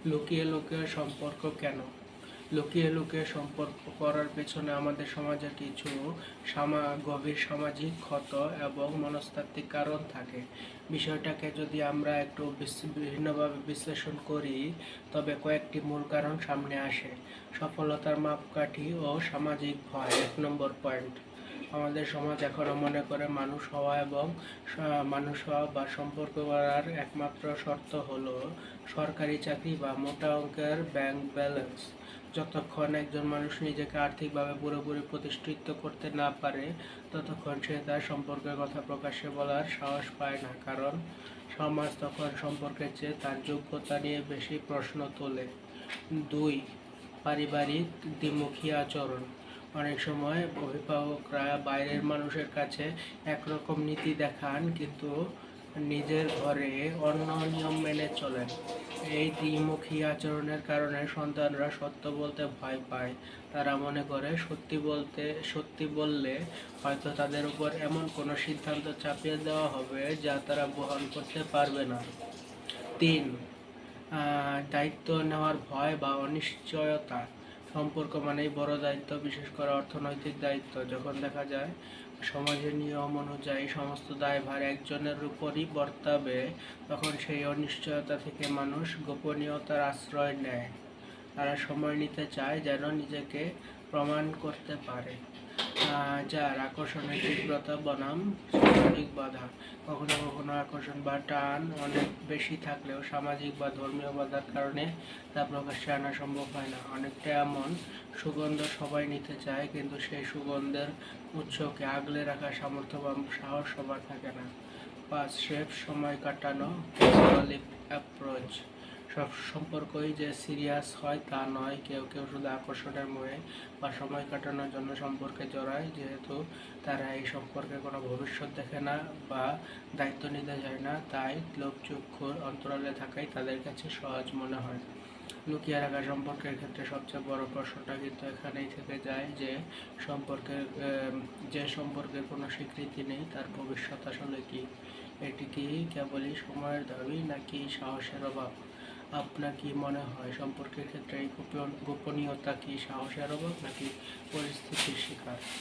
লুকিয়ে লুকিয়ে সম্পর্ক কেন? লুকিয়ে লুকিয়ে সম্পর্ক করার পেছনে আমাদের সমাজের কিছু গভীর সামাজিক ক্ষত এবং মনস্তাত্ত্বিক কারণ থাকে। বিষয়টাকে যদি আমরা একটু বিভিন্নভাবে বিশ্লেষণ করি, তবে কয়েকটি মূল কারণ সামনে আসে। সফলতার মাপকাঠি ও সামাজিক ভয়। 1 নম্বর পয়েন্ট, আমাদের সমাজ এখনো মনে করে মানুষ হওয়া বা সম্পর্ক করার একমাত্র শর্ত হলো সরকারি চাকরি বা মোটা অঙ্কের ব্যাংক ব্যালেন্স। যতক্ষণ একজন মানুষ নিজেকে আর্থিকভাবে পুরোপুরি প্রতিষ্ঠিত করতে না পারে, ততক্ষণ সে তার সম্পর্কের কথা প্রকাশ্যে বলার সাহস পায় না, কারণ সমাজ তখন সম্পর্কের চেয়ে তার যোগ্যতা নিয়ে বেশি প্রশ্ন তোলে। 2, পারিবারিক দ্বিমুখী আচরণ। অনেক সময় অভিভাবকরা বাইরের মানুষের কাছে একরকম নীতি দেখান, কিন্তু নিজের ঘরে অন্য নিয়ম মেনে চলেন। এই দ্বিমুখী আচরণের কারণে সন্তানরা সত্য বলতে ভয় পায়। তারা মনে করে সত্যি বললে হয়তো তাদের উপর এমন কোনো সিদ্ধান্ত চাপিয়ে দেওয়া হবে যা তারা বহন করতে পারবে না। 3, দায়িত্ব নেওয়ার ভয় বা অনিশ্চয়তা। সম্পর্ক মানেই বড় দায়িত্ব, বিশেষ করে অর্থনৈতিক দায়িত্ব। যখন দেখা যায় সমাজের নিয়ম অনুযায়ী সমস্ত দায়ভার একজনের উপরই বর্তাবে, তখন সেই অনিশ্চয়তা থেকে মানুষ গোপনীয়তার আশ্রয় নেয়। তারা সময় নিতে চায় যেন নিজেকে প্রমাণ করতে পারে। যার আকর্ষণের তীব্রতা বনাম সামাজিক বাধা। কখনো কখনো আকর্ষণ বা টান অনেক বেশি থাকলেও সামাজিক বা ধর্মীয় বাধার কারণে তা প্রকাশ্যে আনা সম্ভব হয় না। অনেকটা এমন, সুগন্ধ সবাই নিতে চায়, কিন্তু সেই সুগন্ধের উৎসকে আগলে রাখার সামর্থ্য বা সাহস সবার থাকে না। 5, সেফ সময় কাটানো অ্যাপ্রোচ। সব সম্পর্কই যে সিরিয়াস হয় তা নয়। কেউ কেউ শুধু আকর্ষণের মোহে বা সময় কাটানোর জন্য সম্পর্কে জড়ায়, যেহেতু তারা এই সম্পর্কে কোনো ভবিষ্যৎ দেখে না বা দায়িত্ব নিতে চায় না, তাই লোকচক্ষুর অন্তরালে থাকাই তাদের কাছে সহজ মনে হয়। লুকিয়ে রাখা সম্পর্কের ক্ষেত্রে সবচেয়ে বড় প্রশ্নটা কিন্তু এখানেই থেকে যায় যে সম্পর্কের কোনো স্বীকৃতি নেই, তার ভবিষ্যৎ আসলে কি? এটি কি কেবলই সময়ের দাবি, নাকি সাহসের অভাব? আপনার কি মনে হয়, সম্পর্কের ক্ষেত্রে এই গোপনীয়তা কি সাহসের অভাব, নাকি পরিস্থিতির শিকার?